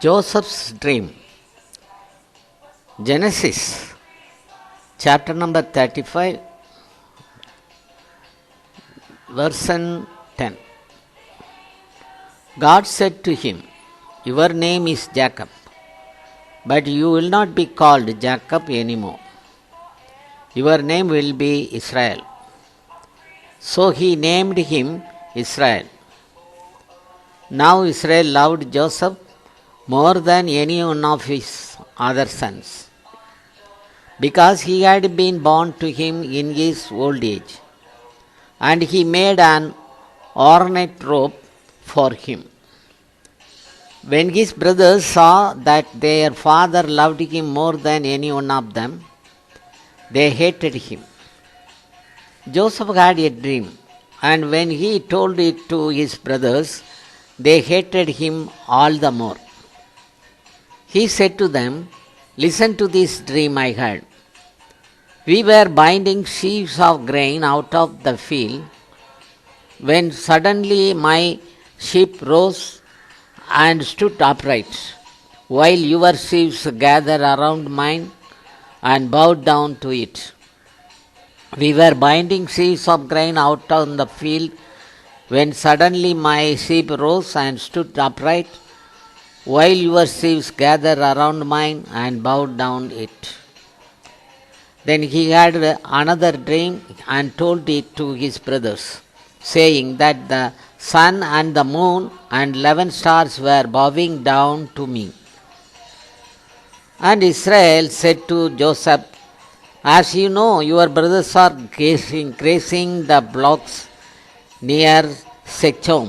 Joseph's dream. Genesis chapter number 35, verse 10. God said to him, "Your name is Jacob, but you will not be called Jacob anymore. Your name will be Israel." So he named him Israel. Now Israel loved Joseph more than any one of his other sons, because he had been born to him in his old age, and he made an ornate robe for him. When his brothers saw that their father loved him more than any one of them, they hated him. Joseph had a dream, and when he told it to his brothers, they hated him all the more. He said to them, "Listen to this dream I had. We were binding sheaves of grain out of the field, when suddenly my sheep rose and stood upright, while your sheaves gathered around mine and bowed down to it. We were binding sheaves of grain out on the field, when suddenly my sheep rose and stood upright, while your sheaves gathered around mine and bowed down it." Then he had another dream and told it to his brothers, saying that the sun and the moon and 11 stars were bowing down to me. And Israel said to Joseph, "As you know, your brothers are grazing the flocks near Shechem.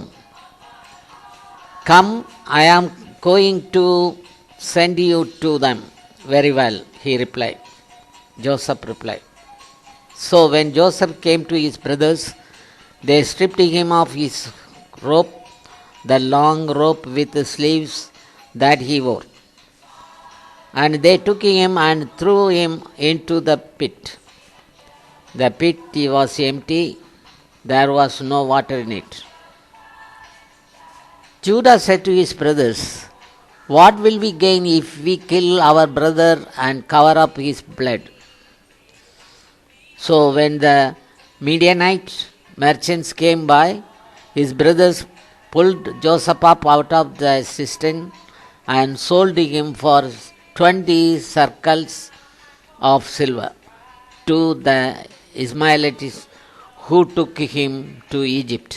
Come, I am going to send you to them." "Very well," Joseph replied. So when Joseph came to his brothers, they stripped him of his robe, the long robe with the sleeves that he wore. And they took him and threw him into the pit. The pit was empty, there was no water in it. Judah said to his brothers, "What will we gain if we kill our brother and cover up his blood?" So when the Midianite merchants came by, his brothers pulled Joseph up out of the cistern and sold him for 20 shekels of silver to the Ishmaelites who took him to Egypt.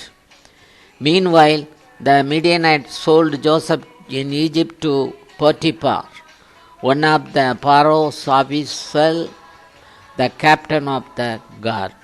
Meanwhile, the Midianites sold Joseph in Egypt to Potiphar, one of the Pharaoh's officers, the captain of the guard.